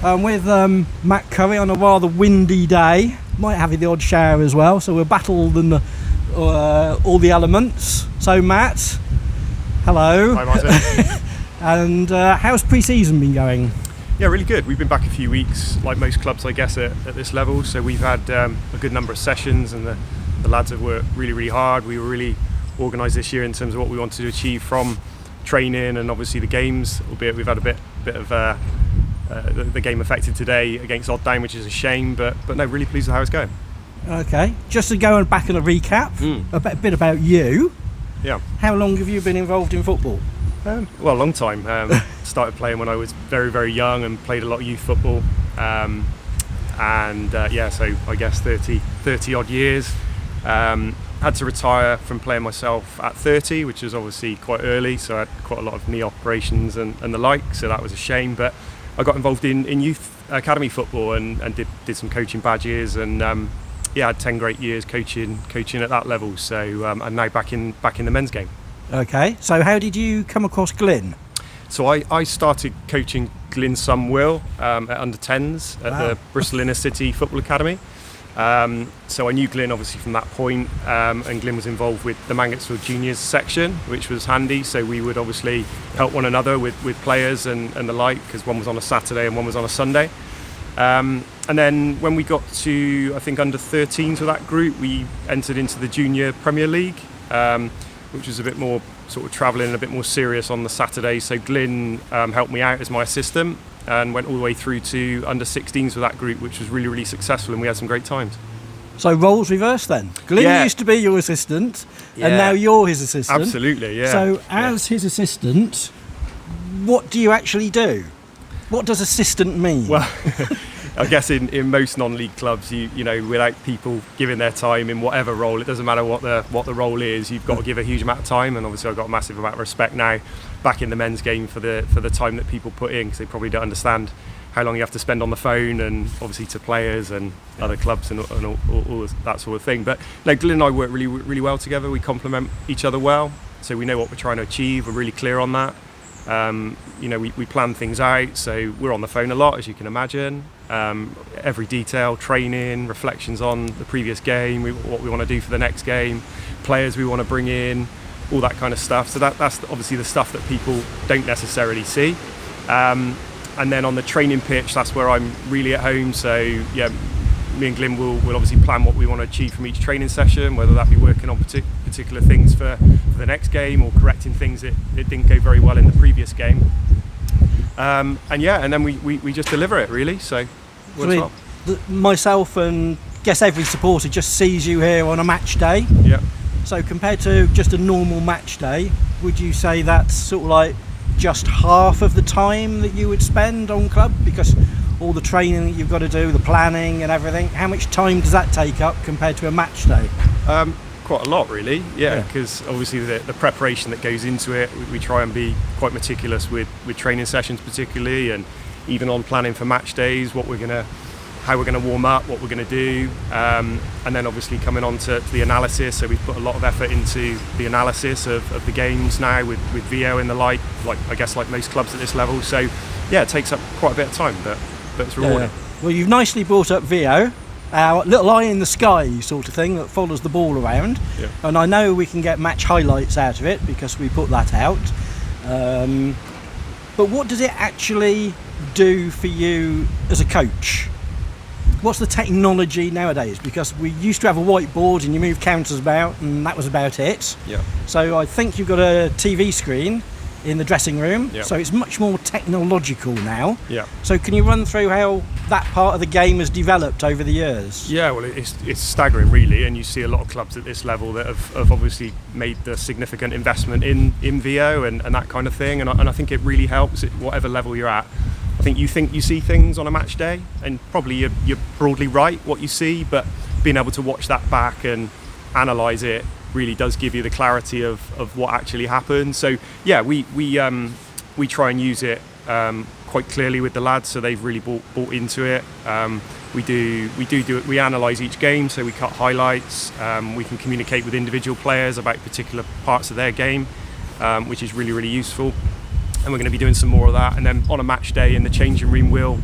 I'm with Matt Curry on a rather windy day. Might have the odd shower as well, so we'll battle all the elements. So Matt, hello. Hi Martin. And how's pre-season been going? Yeah, really good. We've been back a few weeks, like most clubs I guess at this level, so we've had a good number of sessions, and the lads have worked really hard. We were really organised this year in terms of what we wanted to achieve from training and obviously the games, albeit we've had a bit of the game affected today against Odd Down, which is a shame, but no, really pleased with how it's going. Okay, just to go back on a recap, a bit about you. Yeah. How long have you been involved in football? Well, a long time. Started playing when I was very young and played a lot of youth football. So I guess 30 odd years. Had to retire from playing myself at 30, which was obviously quite early, so I had quite a lot of knee operations and the like, so that was a shame. But I got involved in youth academy football and did some coaching badges, and I had 10 great years coaching at that level. So I'm now back in the men's game. Okay, so how did you come across Glyn? So I started coaching Glyn Will at under 10s at the Bristol Inner City Football Academy. So I knew Glyn obviously from that point, and Glyn was involved with the Mangotsfield Juniors section, which was handy. So we would obviously help one another with players and the like, because one was on a Saturday and one was on a Sunday. And then when we got to, I think, under 13s with that group, we entered into the Junior Premier League, which was a bit more sort of travelling and a bit more serious on the Saturday. So Glyn helped me out as my assistant and went all the way through to under 16s with that group, which was really successful, and we had some great times. So roles reversed then. Glyn used to be your assistant, and now you're his assistant. Absolutely, yeah. So as his assistant, what do you actually do? What does assistant mean? Well, I guess in most non-league clubs, you know, without people giving their time in whatever role, it doesn't matter what the role is, you've got to give a huge amount of time. And obviously I've got a massive amount of respect now back in the men's game for the time that people put in, because they probably don't understand how long you have to spend on the phone, and obviously to players and other clubs and all that sort of thing. But no, Glyn and I work really well together. We complement each other well, so we know what we're trying to achieve. We're really clear on that. We plan things out, so we're on the phone a lot, as you can imagine. Every detail, training, reflections on the previous game, what we want to do for the next game, players we want to bring in, all that kind of stuff. So that's obviously the stuff that people don't necessarily see. And then on the training pitch, that's where I'm really at home. So yeah, me and Glyn will obviously plan what we want to achieve from each training session, whether that be working on particular things for the next game or correcting things that didn't go very well in the previous game. And then we just deliver it, really. So myself and guess every supporter just sees you here on a match day. Yeah. So compared to just a normal match day, would you say that's sort of like just half of the time that you would spend on club, because all the training that you've got to do, the planning and everything, how much time does that take up compared to a match day? Quite a lot, really, because obviously the preparation that goes into it, we try and be quite meticulous with training sessions particularly, and even on planning for match days, how we're going to warm up, what we're going to do, and then obviously coming on to the analysis. So we've put a lot of effort into the analysis of the games now with VO and the like I guess like most clubs at this level. So yeah, it takes up quite a bit of time, but it's rewarding. Yeah. Well, you've nicely brought up VO, our little eye in the sky sort of thing that follows the ball around, and I know we can get match highlights out of it because we put that out. But what does it actually do for you as a coach? What's the technology nowadays? Because we used to have a whiteboard and you move counters about, and that was about it. Yeah. So I think you've got a TV screen in the dressing room, yeah. So it's much more technological now. Yeah. So can you run through how that part of the game has developed over the years? Yeah, well, it's staggering, really, and you see a lot of clubs at this level that have obviously made the significant investment in VO and that kind of thing, and I think it really helps at whatever level you're at. I think you see things on a match day, and probably you're broadly right what you see, but being able to watch that back and analyse it really does give you the clarity of what actually happened. So yeah, we try and use it quite clearly with the lads, so they've really bought into it. We analyse each game, so we cut highlights. We can communicate with individual players about particular parts of their game, which is really useful. and we're going to be doing some more of that. And then on a match day in the changing room, we'll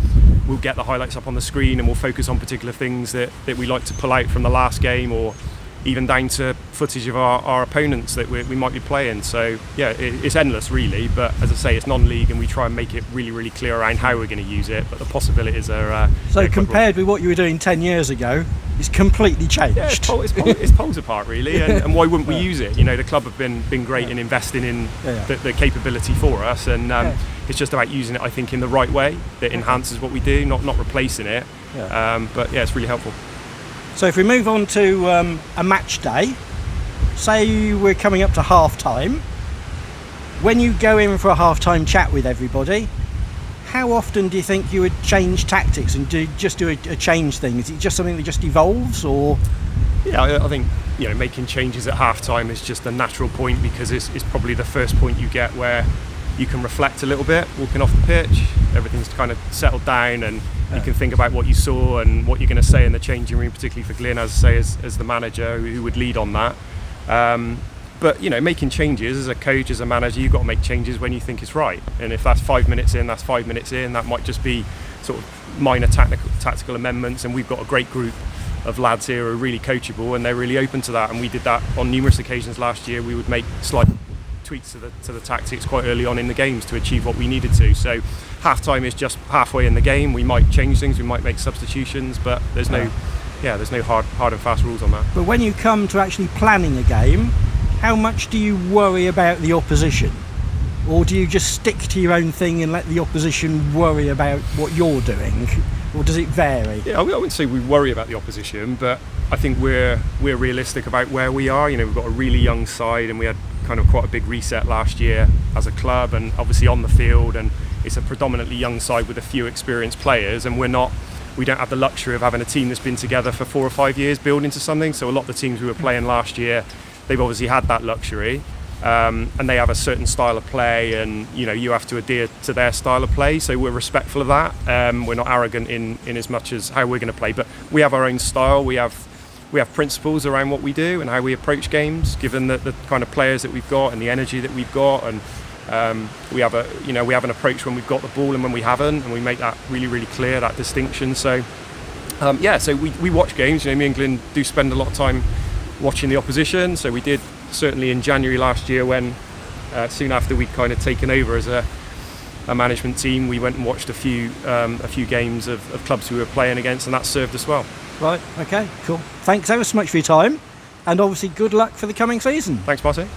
get the highlights up on the screen, and we'll focus on particular things that we like to pull out from the last game, or even down to footage of our opponents that we might be playing. So yeah, it's endless really, but as I say, it's non-league, and we try and make it really, really clear around how we're going to use it, but the possibilities are so compared with what you were doing 10 years ago, it's completely changed. Yeah, it's poles apart really, and why wouldn't we use it? You know, the club have been great in investing in the capability for us, and it's just about using it, I think, in the right way that enhances what we do, not replacing it. But yeah, it's really helpful. So if we move on to a match day, say we're coming up to half time, when you go in for a half time chat with everybody, how often do you think you would change tactics and do a change thing? Is it just something that just evolves, or? Yeah, I think, you know, making changes at half time is just a natural point, because it's probably the first point you get where you can reflect a little bit walking off the pitch. Everything's kind of settled down, and you can think about what you saw and what you're going to say in the changing room, particularly for Glyn, as I say, as the manager who would lead on that. But, you know, making changes as a coach, as a manager, you've got to make changes when you think it's right. And if that's 5 minutes in, that's 5 minutes in. That might just be sort of minor tactical amendments, and we've got a great group of lads here who are really coachable, and they're really open to that. And we did that on numerous occasions last year. We would make slight tweaks to the tactics quite early on in the games to achieve what we needed to. So half time is just halfway in the game. We might change things, we might make substitutions, but there's no hard and fast rules on that. But when you come to actually planning a game, how much do you worry about the opposition, or do you just stick to your own thing and let the opposition worry about what you're doing, or does it vary? Yeah, I wouldn't say we worry about the opposition, but I think we're realistic about where we are. You know, we've got a really young side, and we had kind of quite a big reset last year as a club, and obviously on the field, and it's a predominantly young side with a few experienced players, and we don't have the luxury of having a team that's been together for 4 or 5 years building to something. So a lot of the teams we were playing last year, they've obviously had that luxury, and they have a certain style of play, and you know, you have to adhere to their style of play. So we're respectful of that. We're not arrogant in as much as how we're going to play, but we have our own style. We have principles around what we do and how we approach games, given the kind of players that we've got and the energy that we've got, and we have an approach when we've got the ball and when we haven't, and we make that really, really clear, that distinction. So so we watch games. You know, me and Glyn do spend a lot of time watching the opposition. So we did certainly in January last year, when soon after we'd kind of taken over as a management team, we went and watched a few games of clubs we were playing against, and that served us well. Right, okay, cool. Thanks ever so much for your time, and obviously good luck for the coming season. Thanks, Martin.